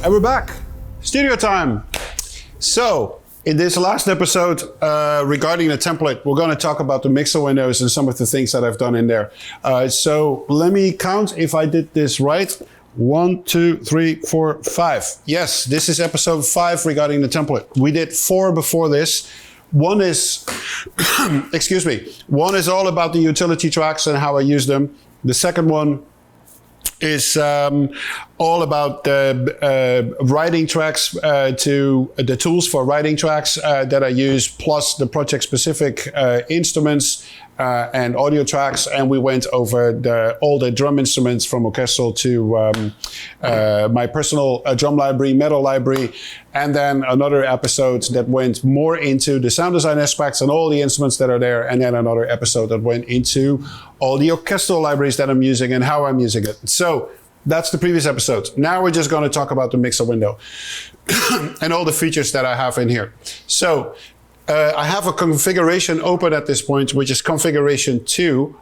And we're back. Studio time. So, in this last episode regarding the template, we're going to talk about the mixer windows and some of the things that I've done in there. So let me count if I did this right. 1, 2, 3, 4, 5. Yes, this is episode 5 regarding the template. We did 4 before this. One is, excuse me, one is all about the utility tracks and how I use them. The second one is all about the writing tracks, to the tools for writing tracks that I use, plus the project-specific instruments and audio tracks. And we went over all the drum instruments from orchestral to my personal drum library, metal library, and then another episode that went more into the sound design aspects and all the instruments that are there, and then another episode that went into all the orchestral libraries that I'm using and how I'm using it. So that's the previous episode. Now we're just going to talk about the mixer window and all the features that I have in here. So I have a configuration open at this point, which is configuration 2.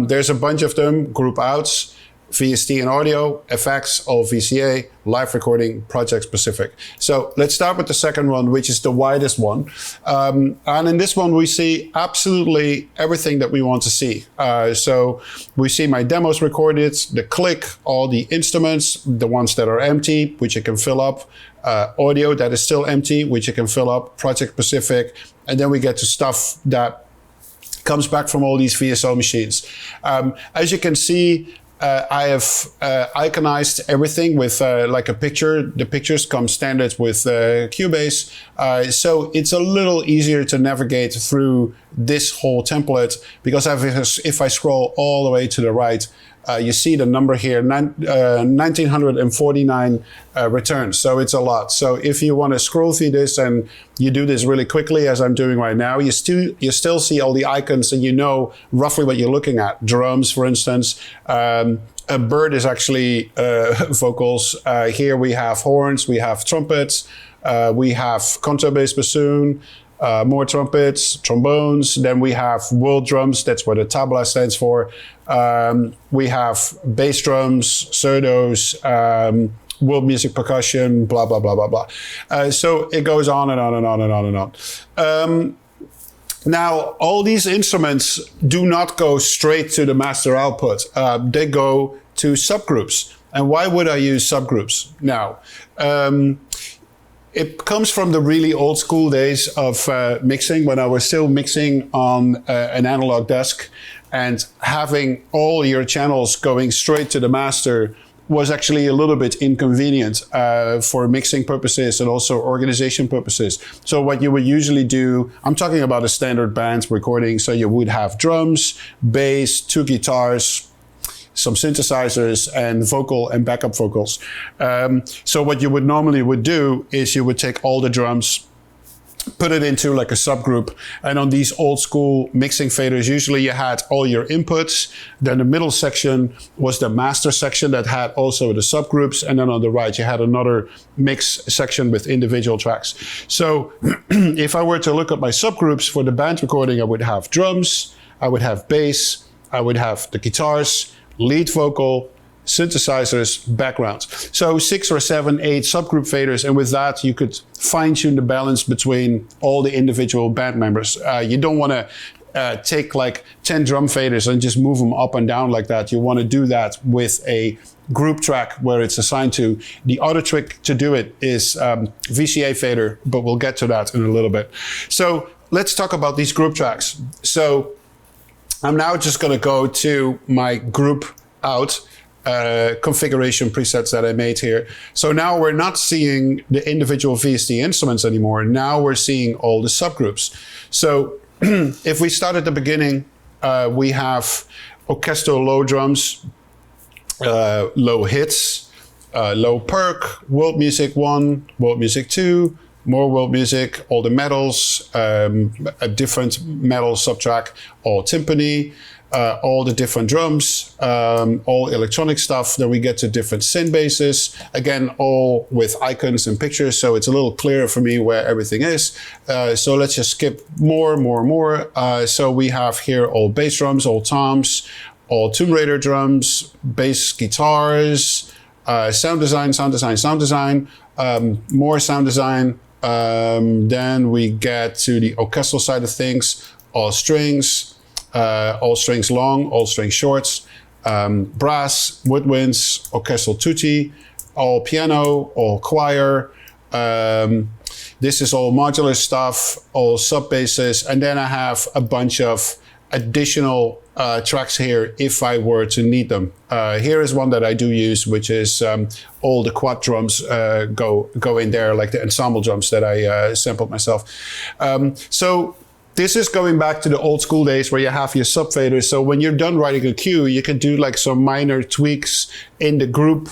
There's a bunch of them: group outs, VST and audio, effects, all VCA, live recording, project specific. So let's start with the second one, which is the widest one. And in this one, we see absolutely everything that we want to see. So we see my demos recorded, the click, all the instruments, the ones that are empty, which you can fill up, audio that is still empty, which you can fill up, project specific. And then we get to stuff that comes back from all these VSO machines. As you can see, I have iconized everything with like a picture. The pictures come standard with Cubase. So it's a little easier to navigate through this whole template, because if I scroll all the way to the right, you see the number here, 1949 returns. So it's a lot. So if you want to scroll through this and you do this really quickly, as I'm doing right now, you still see all the icons and you know roughly what you're looking at. Drums, for instance. A bird is actually vocals. Here we have horns, we have trumpets, we have contrabass, bassoon, more trumpets, trombones. Then we have world drums. That's what the tabla stands for. We have bass drums, surdos, world music percussion, blah, blah, blah, blah, blah. So it goes on and on and on and on and on. Now, all these instruments do not go straight to the master output. They go to subgroups. And why would I use subgroups? Now, it comes from the really old school days of mixing, when I was still mixing on an analog desk, and having all your channels going straight to the master was actually a little bit inconvenient for mixing purposes and also organization purposes. So what you would usually do, I'm talking about a standard band recording, so you would have drums, bass, 2 guitars, some synthesizers, and vocal and backup vocals. So what you would normally do is you would take all the drums, put it into like a subgroup, and on these old school mixing faders, usually you had all your inputs, then the middle section was the master section that had also the subgroups, and then on the right you had another mix section with individual tracks. So if I were to look at my subgroups for the band recording, I would have drums, I would have bass, I would have the guitars, lead vocal, synthesizers, backgrounds. So 6 or 7, 8 subgroup faders, and with that you could fine-tune the balance between all the individual band members. You don't want to take like 10 drum faders and just move them up and down like that. You want to do that with a group track where it's assigned to. The other trick to do it is VCA fader, but we'll get to that in a little bit. So let's talk about these group tracks. So I'm now just going to go to my group out configuration presets that I made here. So now we're not seeing the individual VST instruments anymore. Now we're seeing all the subgroups. So if we start at the beginning, we have orchestral low drums, low hits, low perk, world music 1, world music 2, more world music, all the metals, a different metal subtrack, all timpani, all the different drums, all electronic stuff. Then we get to different synth basses, again, all with icons and pictures, so it's a little clearer for me where everything is. So let's just skip more. So we have here all bass drums, all toms, all Tomb Raider drums, bass guitars, sound design, more sound design. Then we get to the orchestral side of things, all strings long, all strings shorts, brass, woodwinds, orchestral tutti, all piano, all choir. This is all modular stuff, all sub basses, and then I have a bunch of additional tracks here if I were to need them. Here is one that I do use, which is all the quad drums go in there, like the ensemble drums that I sampled myself. So this is going back to the old school days where you have your sub faders. So when you're done writing a cue, you can do like some minor tweaks in the group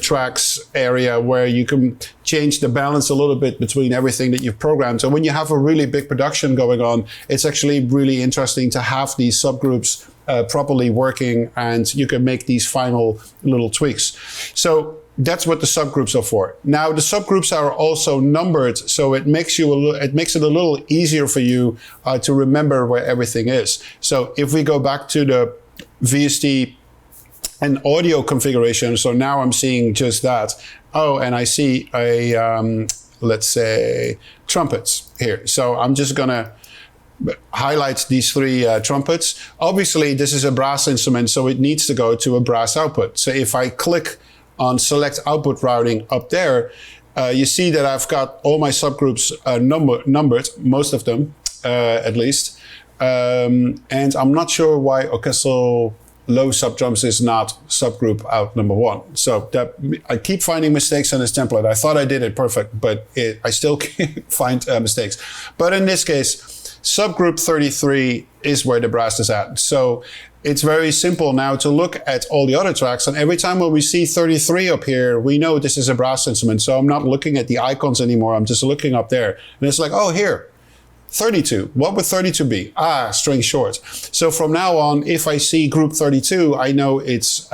tracks area where you can change the balance a little bit between everything that you've programmed. So when you have a really big production going on, it's actually really interesting to have these subgroups properly working, and you can make these final little tweaks. So that's what the subgroups are for. Now the subgroups are also numbered, so it makes it a little easier for you to remember where everything is. So if we go back to the VST and audio configuration, so now I'm seeing just that. Oh, and I see a let's say trumpets here. So I'm just gonna highlight these three trumpets. Obviously, this is a brass instrument, so it needs to go to a brass output. So if I click on select output routing up there, you see that I've got all my subgroups numbered, most of them at least. And I'm not sure why orchestral low sub drums is not subgroup out number 1. So that I keep finding mistakes in this template. I thought I did it perfect, but I still can't find mistakes. But in this case, subgroup 33 is where the brass is at. So it's very simple now to look at all the other tracks, and every time when we see 33 up here, we know this is a brass instrument. So I'm not looking at the icons anymore. I'm just looking up there, and it's like, oh, here, 32. What would 32 be? Ah, string short. So from now on, if I see group 32, I know it's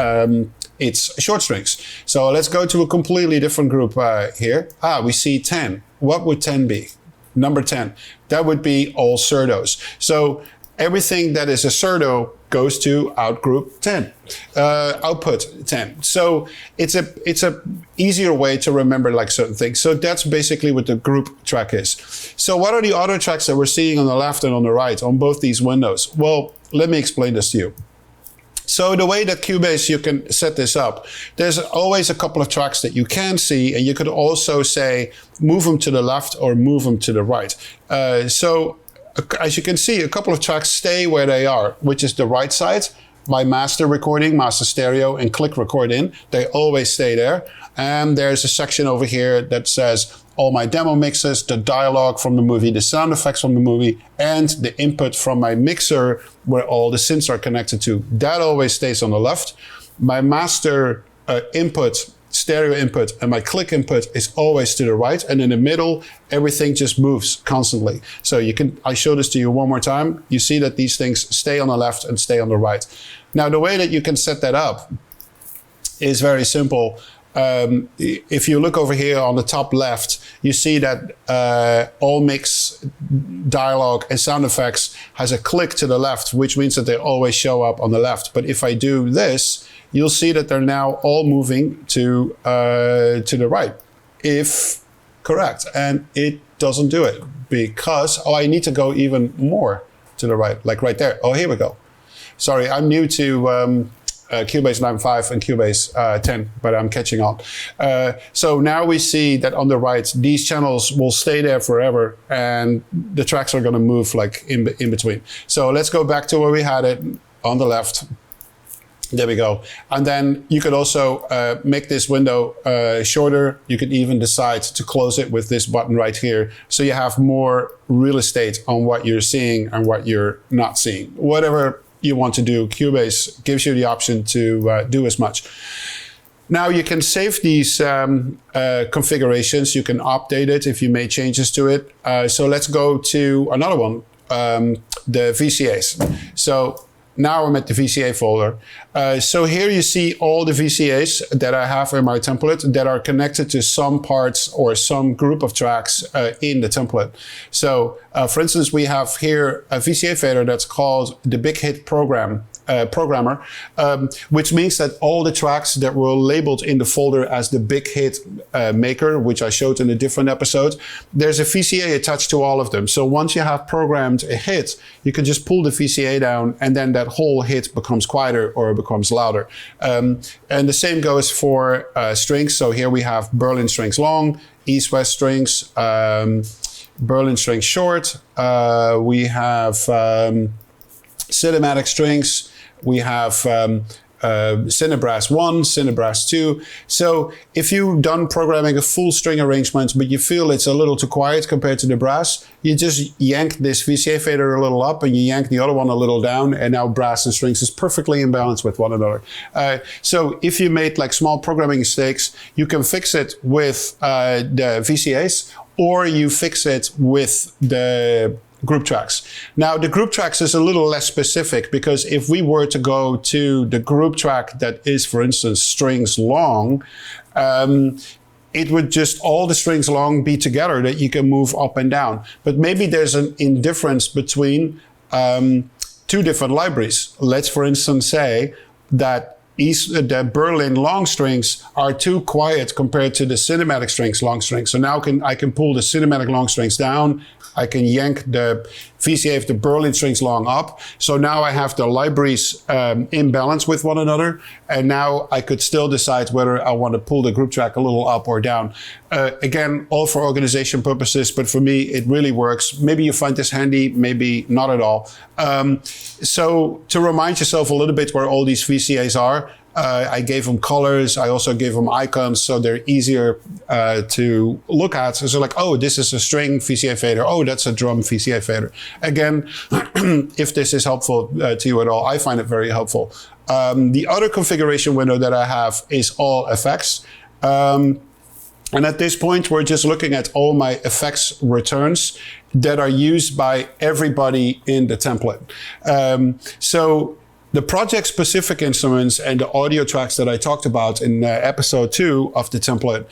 short strings. So let's go to a completely different group here. Ah, we see 10. What would 10 be? Number 10. That would be all surdos. So everything that is a surdo goes to outgroup 10, output 10. So it's a easier way to remember like certain things. So that's basically what the group track is. So what are the other tracks that we're seeing on the left and on the right on both these windows? Well, let me explain this to you. So the way that Cubase you can set this up, there's always a couple of tracks that you can see, and you could also say move them to the left or move them to the right. So as you can see, a couple of tracks stay where they are, which is the right side, my master recording, master stereo, and click record in. They always stay there. And there's a section over here that says all my demo mixes, the dialogue from the movie, the sound effects from the movie, and the input from my mixer where all the synths are connected to. That always stays on the left. My master input, stereo input, and my click input is always to the right, and in the middle everything just moves constantly. So I show this to you one more time. You see that these things stay on the left and stay on the right. Now the way that you can set that up is very simple. If you look over here on the top left, you see that all mix, dialogue, and sound effects has a click to the left, which means that they always show up on the left. But if I do this, you'll see that they're now all moving to the right, if correct. And it doesn't do it because, I need to go even more to the right, like right there. Oh, here we go. Sorry, I'm new to Cubase 9.5 and Cubase 10, but I'm catching on. So now we see that on the right, these channels will stay there forever, and the tracks are going to move like in between. So let's go back to where we had it on the left. There we go. And then you could also make this window shorter. You could even decide to close it with this button right here. So you have more real estate on what you're seeing and what you're not seeing. Whatever you want to do, Cubase gives you the option to do as much. Now you can save these configurations. You can update it if you made changes to it. So let's go to another one, the VCAs. So now I'm at the VCA folder. So here you see all the VCAs that I have in my template that are connected to some parts or some group of tracks in the template. So for instance, we have here a VCA fader that's called the Big Hit Program. programmer, which means that all the tracks that were labeled in the folder as the big hit maker, which I showed in a different episode, there's a VCA attached to all of them. So once you have programmed a hit, you can just pull the VCA down and then that whole hit becomes quieter or becomes louder. And the same goes for strings. So here we have Berlin strings long, east-west strings, Berlin strings short. We have cinematic strings. We have Cinebrass 1, Cinebrass 2. So if you've done programming a full string arrangement, but you feel it's a little too quiet compared to the brass, you just yank this VCA fader a little up and you yank the other one a little down, and now brass and strings is perfectly in balance with one another. So if you made like small programming mistakes, you can fix it with the VCAs, or you fix it with the group tracks. Now, the group tracks is a little less specific, because if we were to go to the group track that is, for instance, strings long, it would just all the strings long be together that you can move up and down. But maybe there's an indifference between two different libraries. Let's, for instance, say that the Berlin long strings are too quiet compared to the cinematic strings long strings. So now I can pull the cinematic long strings down. I can yank the VCA of the Berlin strings long up. So now I have the libraries in balance with one another. And now I could still decide whether I want to pull the group track a little up or down. Again, all for organization purposes, but for me, it really works. Maybe you find this handy, maybe not at all. So to remind yourself a little bit where all these VCAs are, I gave them colors. I also gave them icons so they're easier to look at. So like, oh, this is a string VCA fader. Oh, that's a drum VCA fader. Again, if this is helpful to you at all, I find it very helpful. The other configuration window that I have is all effects. And at this point, we're just looking at all my effects returns that are used by everybody in the template. So the project-specific instruments and the audio tracks that I talked about in episode 2 of the template,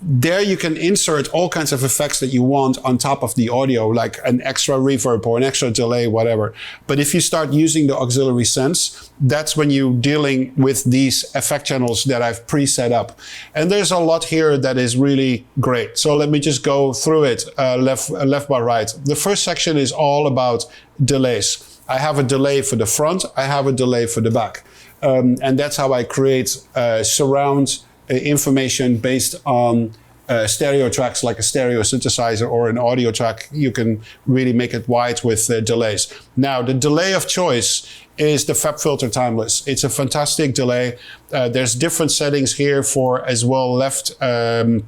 there you can insert all kinds of effects that you want on top of the audio, like an extra reverb or an extra delay, whatever. But if you start using the auxiliary sense, that's when you're dealing with these effect channels that I've pre-set up. And there's a lot here that is really great. So let me just go through it left by right. The first section is all about delays. I have a delay for the front, I have a delay for the back. And that's how I create surround information based on stereo tracks, like a stereo synthesizer or an audio track. You can really make it wide with delays. Now, the delay of choice is the FabFilter Timeless. It's a fantastic delay. There's different settings here for as well left and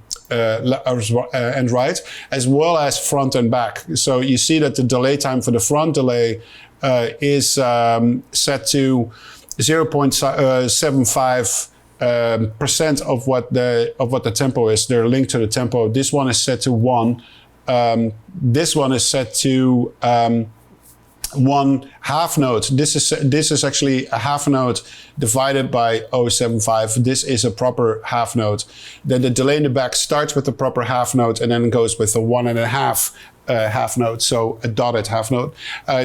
right, as well as front and back. So you see that the delay time for the front delay is set to 0.75% of what the tempo is. They're linked to the tempo. This one is set to 1. This one is set to 1 half note. This is actually a half note divided by 0.75. This is a proper half note. Then the delay in the back starts with the proper half note and then goes with the 1.5 half note, so a dotted half note.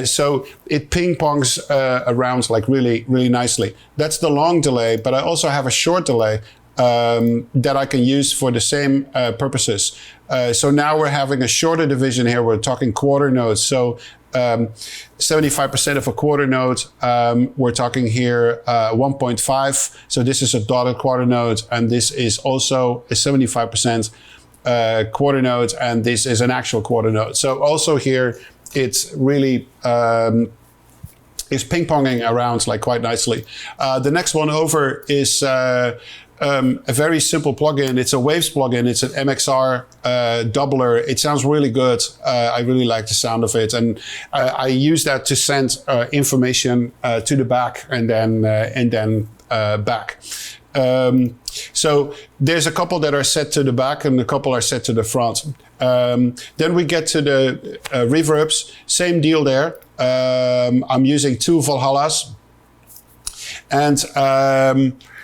So it ping-pongs around like really, really nicely. That's the long delay, but I also have a short delay that I can use for the same purposes. So now we're having a shorter division here. We're talking quarter notes. So 75% of a quarter note, we're talking here 1.5. So this is a dotted quarter note, and this is also a 75% quarter note, and this is an actual quarter note. So also here, it's really is ping-ponging around like quite nicely. The next one over is a very simple plugin. It's a Waves plugin. It's an MXR doubler. It sounds really good. I really like the sound of it, and I use that to send information to the back and then back. So there's a couple that are set to the back and a couple are set to the front. Then we get to the reverbs. Same deal there. I'm using 2 Valhallas. And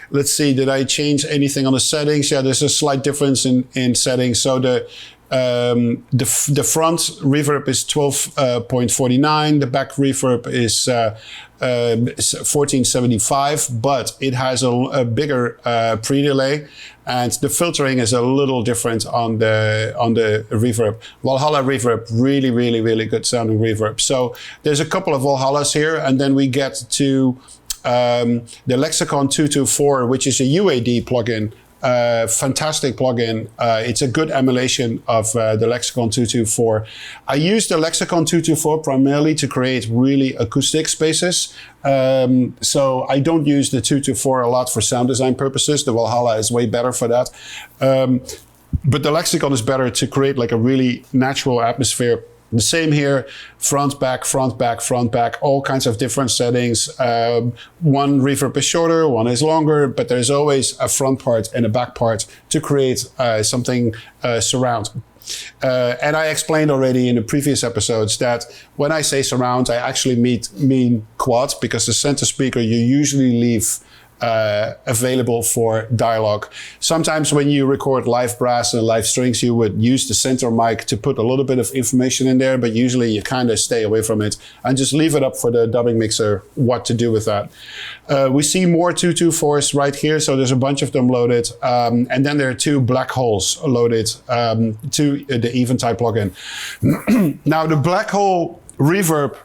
let's see, did I change anything on the settings? Yeah, there's a slight difference in settings. So the The front reverb is 12.49. The back reverb is 1475, but it has a bigger pre-delay, and the filtering is a little different on the reverb. Valhalla reverb, really good sounding reverb. So there's a couple of Valhallas here, and then we get to the Lexicon 224, which is a UAD plugin. Fantastic plugin. It's a good emulation of the Lexicon 224. I use the Lexicon 224 primarily to create really acoustic spaces. So I don't use the 224 a lot for sound design purposes. The Valhalla is way better for that. But the Lexicon is better to create like a really natural atmosphere. The same here, front, back, all kinds of different settings. One reverb is shorter, one is longer, but there's always a front part and a back part to create something surround. And I explained already in the previous episodes that when I say surround, I actually mean quad, because the center speaker you usually leave available for dialogue. Sometimes when you record live brass and live strings, you would use the center mic to put a little bit of information in there, but usually you kind of stay away from it and just leave it up for the dubbing mixer what to do with that. We see more 224s right here, so there's a bunch of them loaded, and then there are two black holes loaded to the Eventide plugin. Now the black hole reverb,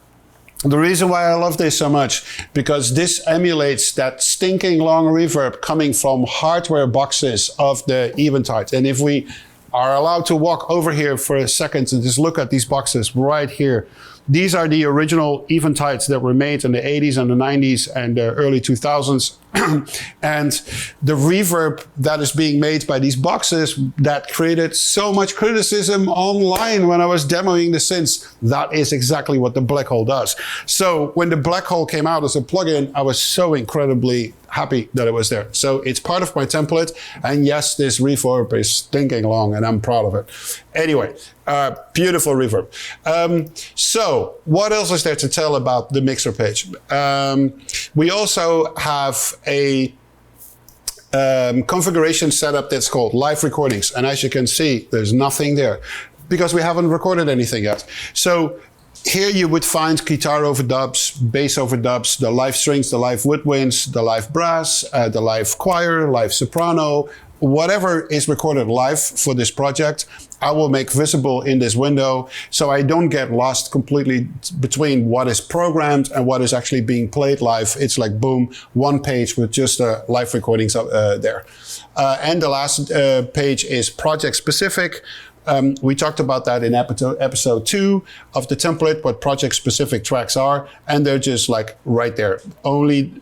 the reason why I love this so much, because this emulates that stinking long reverb coming from hardware boxes of the Eventide. And if we are allowed to walk over here for a second and just look at these boxes right here, these are the original Eventides that were made in the 80s and the 90s and the early 2000s. And the reverb that is being made by these boxes that created so much criticism online when I was demoing the synths, that is exactly what the black hole does. So when the black hole came out as a plugin, I was so incredibly happy that it was there. So it's part of my template. And yes, this reverb is stinking long and I'm proud of it. Anyway, beautiful reverb. So what else is there to tell about the mixer page? We also have a configuration setup that's called live recordings. And as you can see, there's nothing there because we haven't recorded anything yet. So here you would find guitar overdubs, bass overdubs, the live strings, the live woodwinds, the live brass, the live choir, live soprano, whatever is recorded live for this project, I will make visible in this window so I don't get lost completely between what is programmed and what is actually being played live. It's like boom, one page with just live recordings there. And the last page is project specific. We talked about that in episode 2 of the template, what project specific tracks are, and they're just like right there. Only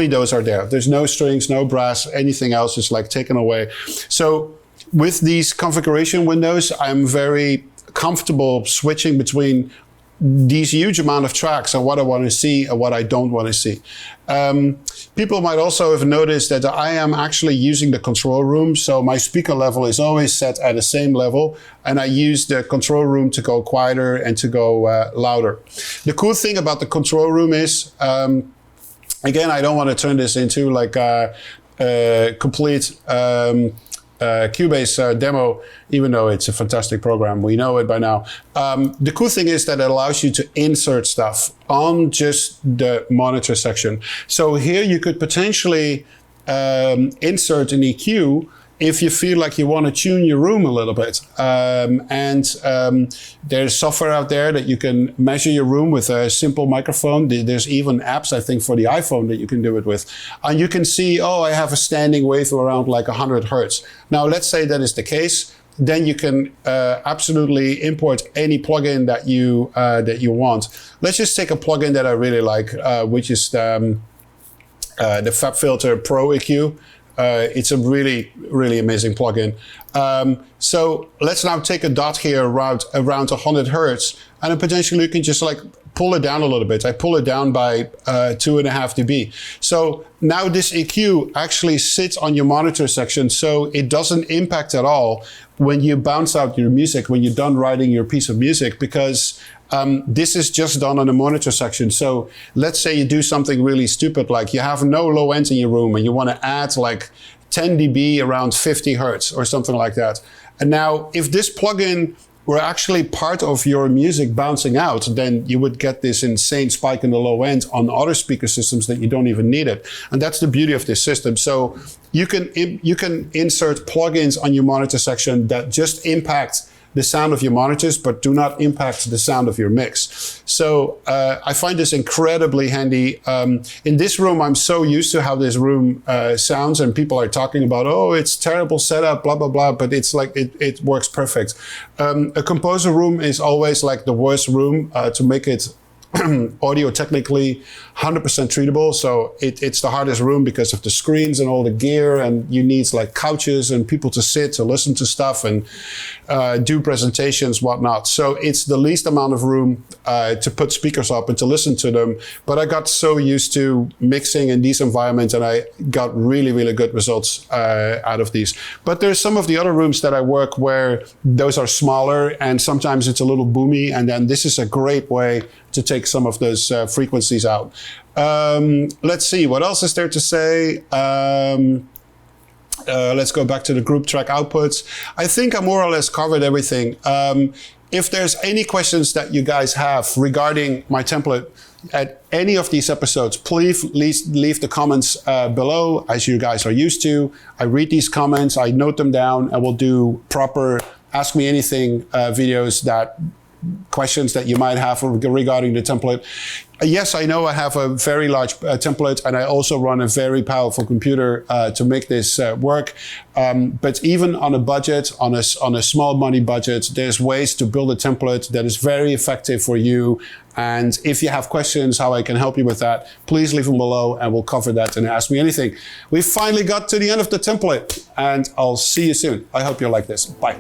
those are there. There's no strings, no brass, anything else is like taken away. So with these configuration windows, I'm very comfortable switching between these huge amount of tracks and what I want to see and what I don't want to see. People might also have noticed that I am actually using the control room. So my speaker level is always set at the same level. And I use the control room to go quieter and to go louder. The cool thing about the control room is, again, I don't want to turn this into like a complete Cubase demo, even though it's a fantastic program. We know it by now. The cool thing is that it allows you to insert stuff on just the monitor section. So here you could potentially insert an EQ if you feel like you want to tune your room a little bit. There's software out there that you can measure your room with a simple microphone. There's even apps, I think, for the iPhone that you can do it with. And you can see, oh, I have a standing wave around like 100 hertz. Now, let's say that is the case. Then you can absolutely import any plugin that you want. Let's just take a plugin that I really like, which is the FabFilter Pro EQ. It's a really, really amazing plugin. So let's now take a dot here around 100 hertz, and then potentially you can just like pull it down a little bit. I pull it down by 2.5 dB. So now this EQ actually sits on your monitor section, so it doesn't impact at all when you bounce out your music, when you're done writing your piece of music, because this is just done on the monitor section. So let's say you do something really stupid, like you have no low end in your room and you want to add like 10 dB around 50 hertz or something like that. And now, if this plugin were actually part of your music bouncing out, then you would get this insane spike in the low end on other speaker systems that you don't even need it. And that's the beauty of this system. So you can insert plugins on your monitor section that just impact the sound of your monitors, but do not impact the sound of your mix. So I find this incredibly handy. In this room, I'm so used to how this room sounds, and people are talking about, oh, it's terrible setup, blah, blah, blah, but it's like, it works perfect. A composer room is always like the worst room to make it audio technically 100% treatable. So it's the hardest room because of the screens and all the gear, and you need like couches and people to sit to listen to stuff and do presentations, whatnot. So it's the least amount of room to put speakers up and to listen to them. But I got so used to mixing in these environments, and I got really, really good results out of these. But there's some of the other rooms that I work where those are smaller, and sometimes it's a little boomy, and then this is a great way to take some of those frequencies out. Let's see, what else is there to say? Let's go back to the group track outputs. I think I more or less covered everything. If there's any questions that you guys have regarding my template at any of these episodes, please leave the comments below, as you guys are used to. I read these comments, I note them down, and we'll do proper Ask Me Anything videos, that questions that you might have regarding the template. Yes, I know I have a very large template, and I also run a very powerful computer to make this work. But even on a budget, on a small money budget, there's ways to build a template that is very effective for you. And if you have questions how I can help you with that, please leave them below and we'll cover that and Ask Me Anything. We finally got to the end of the template, and I'll see you soon. I hope you like this. Bye.